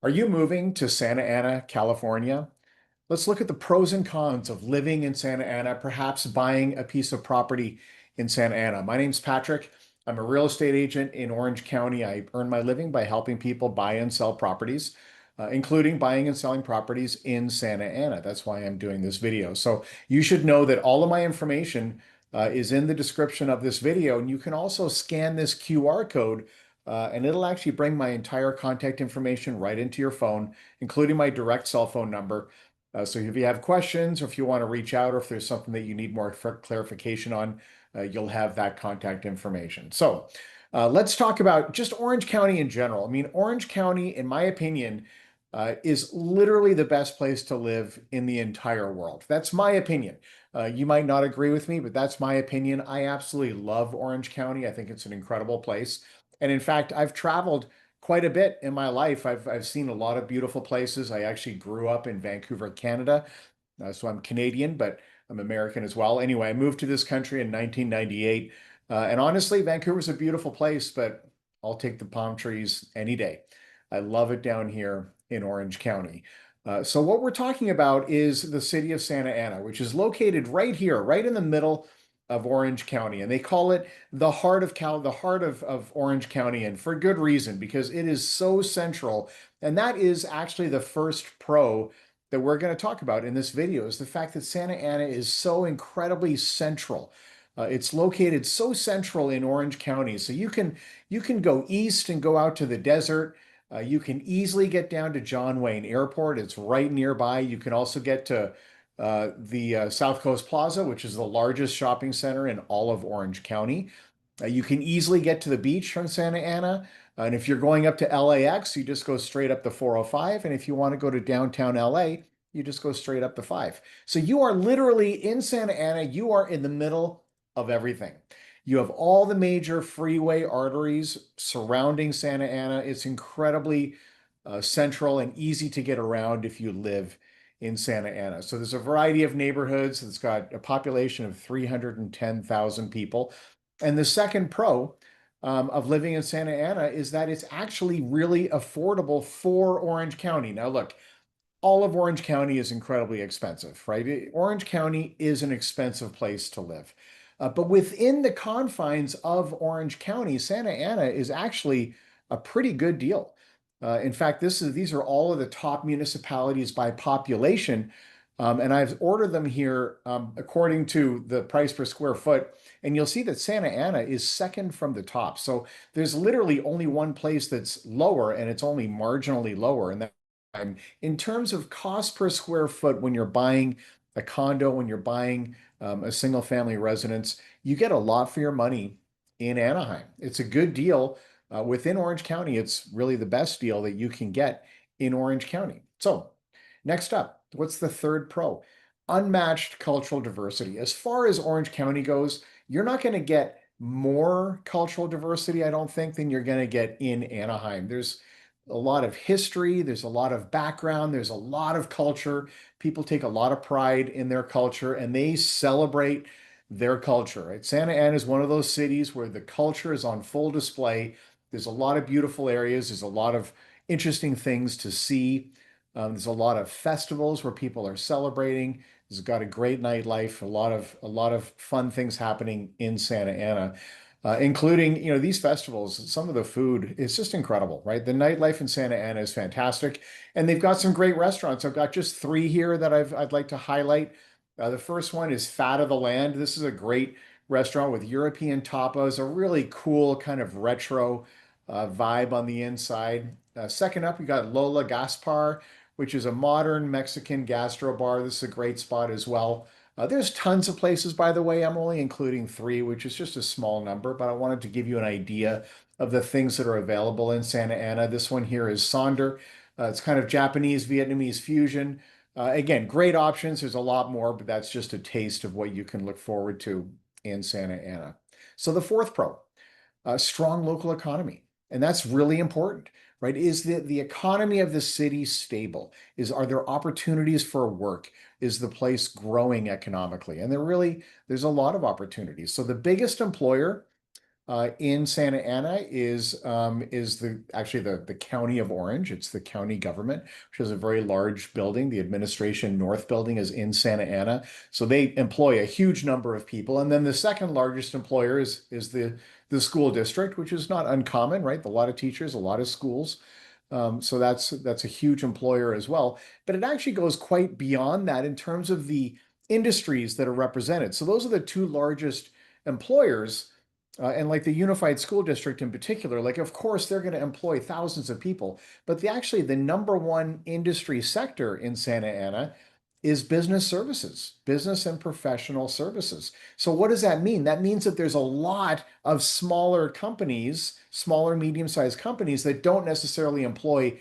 Are you moving to Santa Ana, California? Let's look at the pros and cons of living in Santa Ana, perhaps buying a piece of property in Santa Ana. My name's Patrick. I'm a real estate agent in Orange County. I earn my living by helping people buy and sell properties, including buying and selling properties in Santa Ana. That's why I'm doing this video. So you should know that all of my information is in the description of this video, and you can also scan this QR code and it'll actually bring my entire contact information right into your phone, including my direct cell phone number. So if you have questions or if you want to reach out or if there's something that you need more clarification on, you'll have that contact information. So let's talk about just Orange County in general. I mean, Orange County, in my opinion, is literally the best place to live in the entire world. That's my opinion. You might not agree with me, but that's my opinion. I absolutely love Orange County. I think it's an incredible place. And in fact, I've traveled quite a bit in my life. I've seen a lot of beautiful places. I actually grew up in Vancouver, Canada. So I'm Canadian, but I'm American as well. Anyway, I moved to this country in 1998. And honestly, Vancouver's a beautiful place, but I'll take the palm trees any day. I love it down here in Orange County. So what we're talking about is the city of Santa Ana, which is located right here, right in the middle of Orange County. And they call it the heart of the heart of Orange County, and for good reason, because it is so central. And that is actually the first pro that we're going to talk about in this video, is the fact that Santa Ana is so incredibly central. It's located so central in Orange County. So you can go east and go out to the desert. You can easily get down to John Wayne Airport. It's right nearby. You can also get to the South Coast Plaza, which is the largest shopping center in all of Orange County. You can easily get to the beach from Santa Ana. And if you're going up to LAX, you just go straight up the 405. And if you want to go to downtown LA, you just go straight up the 5. So you are literally in Santa Ana. You are in the middle of everything. You have all the major freeway arteries surrounding Santa Ana. It's incredibly central and easy to get around if you live in Santa Ana. So there's a variety of neighborhoods. It's got a population of 310,000 people. And the second pro of living in Santa Ana is that it's actually really affordable for Orange County. Now, look, all of Orange County is incredibly expensive, right? Orange County is an expensive place to live. But within the confines of Orange County, Santa Ana is actually a pretty good deal. In fact, these are all of the top municipalities by population. And I've ordered them here according to the price per square foot. And you'll see that Santa Ana is second from the top. So there's literally only one place that's lower, and it's only marginally lower. And that in terms of cost per square foot, when you're buying a condo, when you're buying a single family residence, you get a lot for your money in Anaheim. It's a good deal within Orange County. It's really the best deal that you can get in Orange County. So next up, what's the third pro? Unmatched cultural diversity. As far as Orange County goes, you're not going to get more cultural diversity, I don't think, than you're going to get in Anaheim. There's a lot of history, there's a lot of background, there's a lot of culture. People take a lot of pride in their culture and they celebrate their culture. Right? Santa Ana is one of those cities where the culture is on full display. There's a lot of beautiful areas, there's a lot of interesting things to see. There's a lot of festivals where people are celebrating. It's got a great nightlife, a lot of fun things happening in Santa Ana, including these festivals. Some of the food is just incredible, right? The nightlife in Santa Ana is fantastic, and they've got some great restaurants. I've got just three here that I'd like to highlight. The first one is Fat of the Land. This is a great restaurant with European tapas, a really cool kind of retro vibe on the inside. Second up, we got Lola Gaspar, which is a modern Mexican gastro bar. This is a great spot as well. There's tons of places, by the way. I'm only including three, which is just a small number, but I wanted to give you an idea of the things that are available in Santa Ana. This one here is Sonder. It's kind of Japanese Vietnamese fusion. Again, great options. There's a lot more, but that's just a taste of what you can look forward to in Santa Ana. So the fourth pro, strong local economy. And that's really important, right? Is the economy of the city stable? Are there opportunities for work? Is the place growing economically? And there's a lot of opportunities. So the biggest employer in Santa Ana is the actually the county of Orange. It's the county government, which is a very large building. The administration north building is in Santa Ana, so they employ a huge number of people. And then the second largest employer is the school district, which is not uncommon, right? A lot of teachers, a lot of schools. So that's a huge employer as well. But it actually goes quite beyond that in terms of the industries that are represented. So those are the two largest employers. And like the Unified School District in particular, like of course they're going to employ thousands of people, but actually the number one industry sector in Santa Ana is business services, business and professional services. So what does that mean? That means that there's a lot of smaller companies, smaller, medium-sized companies that don't necessarily employ,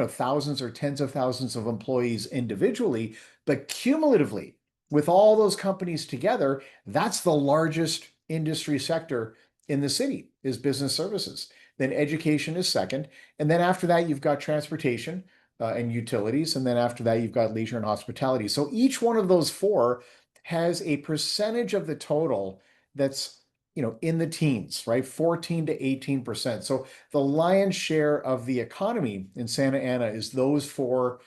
thousands or tens of thousands of employees individually, but cumulatively, with all those companies together, that's the largest industry sector in the city is business services. Then education is second. And then after that, you've got transportation and utilities. And then after that, you've got leisure and hospitality. So each one of those four has a percentage of the total that's in the teens, right? 14 to 18%. So the lion's share of the economy in Santa Ana is those four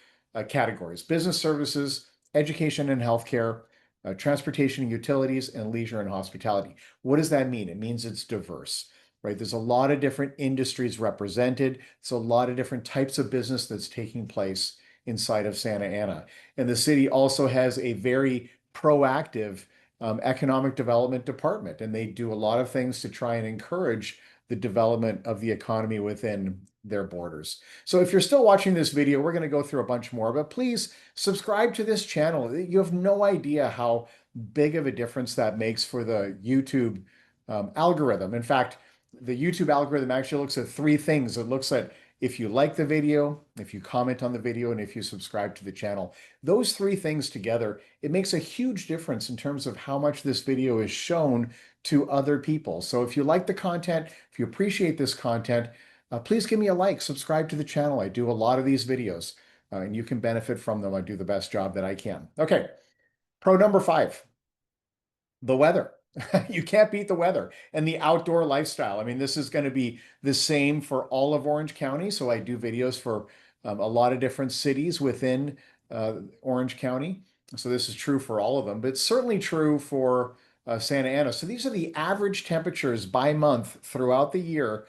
categories: business services, education and healthcare, transportation and utilities, and leisure and hospitality. What does that mean? It means it's diverse, right? There's a lot of different industries represented. It's a lot of different types of business that's taking place inside of Santa Ana. And the city also has a very proactive economic development department, and they do a lot of things to try and encourage the development of the economy within their borders. So if you're still watching this video, we're going to go through a bunch more, but please subscribe to this channel. You have no idea how big of a difference that makes for the YouTube algorithm. In fact, the YouTube algorithm actually looks at three things. It looks at if you like the video, if you comment on the video, and if you subscribe to the channel. Those three things together, it makes a huge difference in terms of how much this video is shown to other people. So if you like the content, if you appreciate this content, please give me a like, subscribe to the channel. I do a lot of these videos and you can benefit from them. I do the best job that I can. Okay, pro number 5, the weather. You can't beat the weather and the outdoor lifestyle. I mean, this is going to be the same for all of Orange County. So I do videos for a lot of different cities within Orange County. So this is true for all of them, but it's certainly true for Santa Ana. So these are the average temperatures by month throughout the year,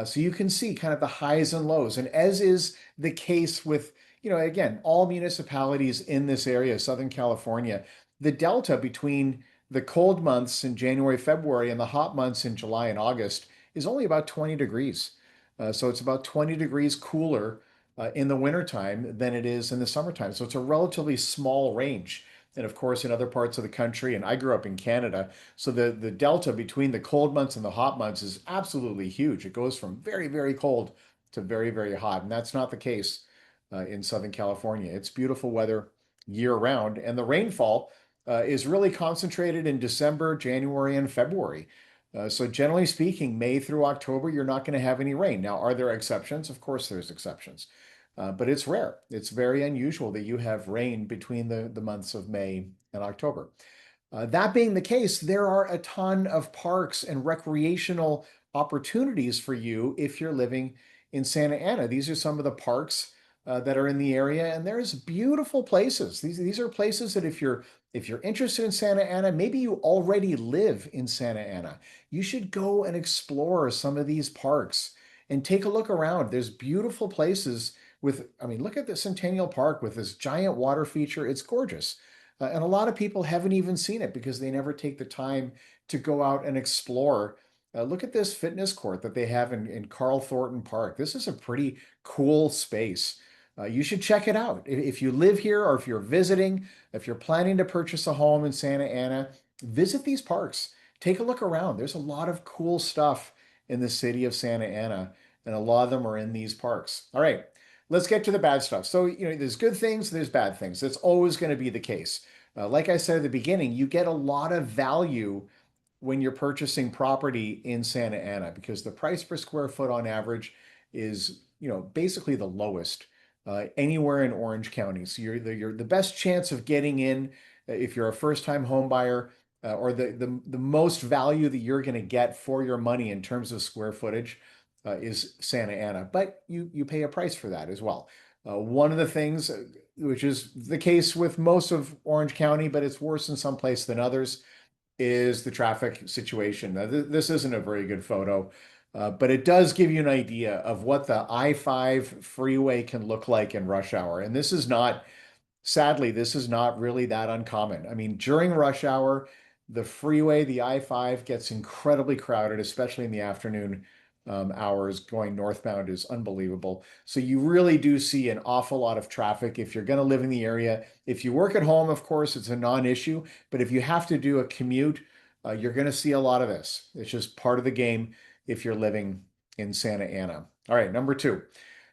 so you can see kind of the highs and lows. And as is the case with, again, all municipalities in this area, Southern California, the delta between the cold months in January, February, and the hot months in July and August is only about 20 degrees. So it's about 20 degrees cooler in the wintertime than it is in the summertime. So it's a relatively small range. And of course, in other parts of the country, and I grew up in Canada, so the delta between the cold months and the hot months is absolutely huge. It goes from very, very cold to very, very hot. And that's not the case in Southern California. It's beautiful weather year round. And the rainfall is really concentrated in December, January, and February. So generally speaking, May through October, you're not going to have any rain. Now, are there exceptions? Of course, there's exceptions. But it's rare. It's very unusual that you have rain between the months of May and October. That being the case, there are a ton of parks and recreational opportunities for you if you're living in Santa Ana. These are some of the parks that are in the area, and there's beautiful places. These are places that if you're interested in Santa Ana, maybe you already live in Santa Ana, you should go and explore some of these parks and take a look around. There's beautiful places I mean, look at the Centennial Park with this giant water feature. It's gorgeous. And a lot of people haven't even seen it because they never take the time to go out and explore. Look at this fitness court that they have in Carl Thornton Park. This is a pretty cool space. You should check it out. If you live here or if you're visiting, if you're planning to purchase a home in Santa Ana, visit these parks. Take a look around. There's a lot of cool stuff in the city of Santa Ana, and a lot of them are in these parks. All right. Let's get to the bad stuff. So, there's good things, there's bad things. That's always going to be the case. Like I said at the beginning, you get a lot of value when you're purchasing property in Santa Ana because the price per square foot on average is, basically the lowest anywhere in Orange County. So you're the best chance of getting in if you're a first-time home buyer. or the most value that you're going to get for your money in terms of square footage is Santa Ana, but you pay a price for that as well. One of the things, which is the case with most of Orange County, but it's worse in some places than others, is the traffic situation. Now, this isn't a very good photo, but it does give you an idea of what the I-5 freeway can look like in rush hour. And this is not Sadly, this is not really that uncommon. I mean, during rush hour, the freeway, the I-5 gets incredibly crowded, especially in the afternoon hours. Going northbound is unbelievable. So you really do see an awful lot of traffic if you're going to live in the area. If you work at home, of course, it's a non-issue. But if you have to do a commute, you're going to see a lot of this. It's just part of the game if you're living in Santa Ana. All right, number two.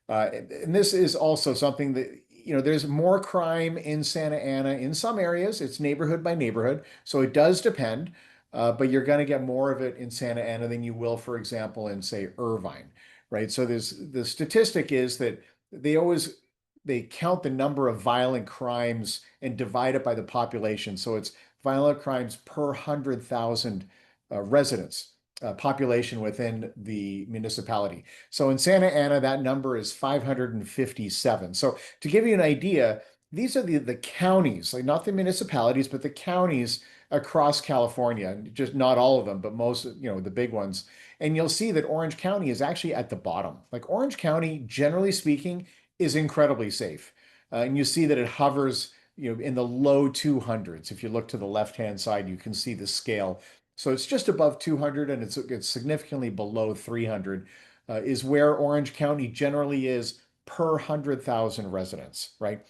And this is also something that, there's more crime in Santa Ana. In some areas, it's neighborhood by neighborhood. So it does depend, but you're going to get more of it in Santa Ana than you will, for example, in, say, Irvine, right? So the statistic is that they always they count the number of violent crimes and divide it by the population. So it's violent crimes per 100,000 residents, population within the municipality. So in Santa Ana, that number is 557. So to give you an idea, these are the counties, like not the municipalities, but the counties across California, just not all of them, but most, the big ones. And you'll see that Orange County is actually at the bottom. Like Orange County, generally speaking, is incredibly safe. And you see that it hovers, in the low 200s. If you look to the left-hand side, you can see the scale. So it's just above 200 and it's significantly below 300 is where Orange County generally is per 100,000 residents, right?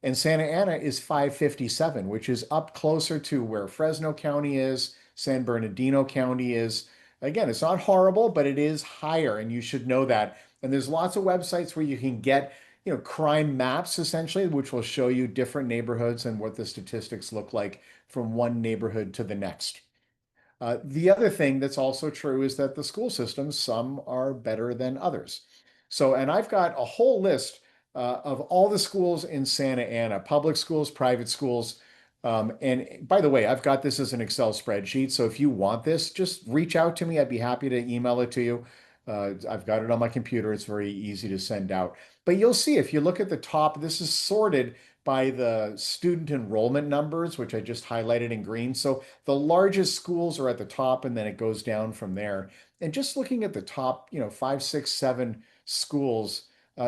And Santa Ana is 557, which is up closer to where Fresno County is, San Bernardino County is. Again, it's not horrible, but it is higher, and you should know that. And there's lots of websites where you can get, crime maps essentially, which will show you different neighborhoods and what the statistics look like from one neighborhood to the next. The other thing that's also true is that the school systems, some are better than others. So, and I've got a whole list of all the schools in Santa Ana, public schools, private schools. And by the way, I've got this as an Excel spreadsheet. So if you want this, just reach out to me. I'd be happy to email it to you. I've got it on my computer. It's very easy to send out. But you'll see if you look at the top, this is sorted by the student enrollment numbers, which I just highlighted in green. So the largest schools are at the top, and then it goes down from there. And just looking at the top, five, six, seven schools,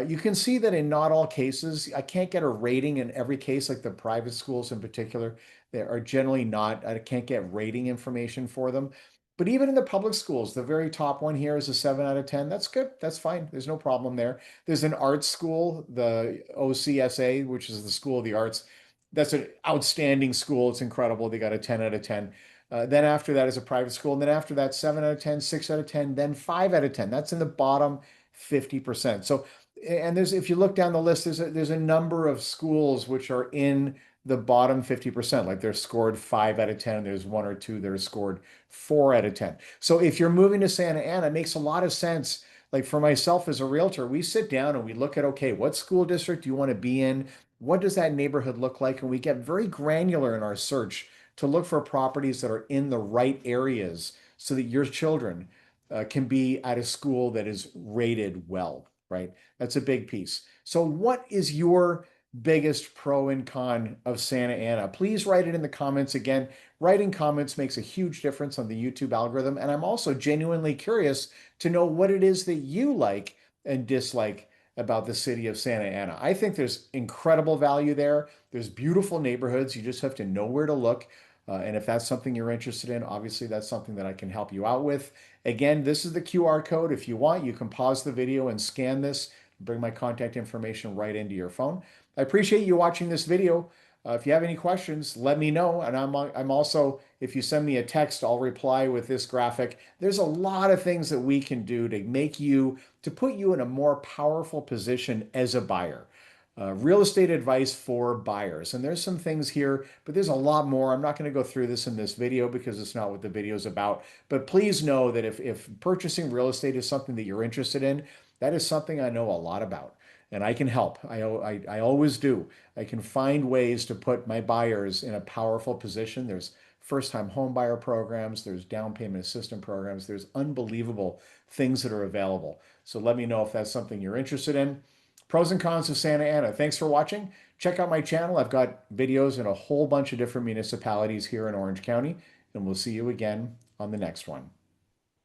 you can see that in not all cases, I can't get a rating in every case, like the private schools in particular. They are generally not, I can't get rating information for them. But even in the public schools, the very top one here is a 7 out of 10. That's good. That's fine. There's no problem there. There's an arts school, the OCSA, which is the School of the Arts. That's an outstanding school. It's incredible. They got a 10 out of 10. Then after that is a private school. And then after that, 7 out of 10, 6 out of 10, then 5 out of 10. That's in the bottom 50%. So, and if you look down the list, there's a number of schools which are in the bottom 50%. Like they're scored 5 out of 10. There's one or two that are scored 4 out of 10. So if you're moving to Santa Ana, it makes a lot of sense. Like for myself as a realtor, we sit down and we look at, okay, what school district do you want to be in? What does that neighborhood look like? And we get very granular in our search to look for properties that are in the right areas so that your children can be at a school that is rated well, right? That's a big piece. So what is your biggest pro and con of Santa Ana? Please write it in the comments. Again, writing comments makes a huge difference on the YouTube algorithm. And I'm also genuinely curious to know what it is that you like and dislike about the city of Santa Ana. I think there's incredible value there. There's beautiful neighborhoods. You just have to know where to look. And if that's something you're interested in, obviously that's something that I can help you out with. Again, this is the QR code. If you want, you can pause the video and scan this, bring my contact information right into your phone. I appreciate you watching this video. If you have any questions, let me know. And I'm also, if you send me a text, I'll reply with this graphic. There's a lot of things that we can do to put you in a more powerful position as a buyer. Real estate advice for buyers. And there's some things here, but there's a lot more. I'm not going to go through this in this video because it's not what the video is about. But please know that if purchasing real estate is something that you're interested in, that is something I know a lot about. And I can help. I always do. I can find ways to put my buyers in a powerful position. There's first-time home buyer programs, there's down payment assistance programs, there's unbelievable things that are available. So let me know if that's something you're interested in. Pros and cons of Santa Ana. Thanks for watching. Check out my channel. I've got videos in a whole bunch of different municipalities here in Orange County, and we'll see you again on the next one.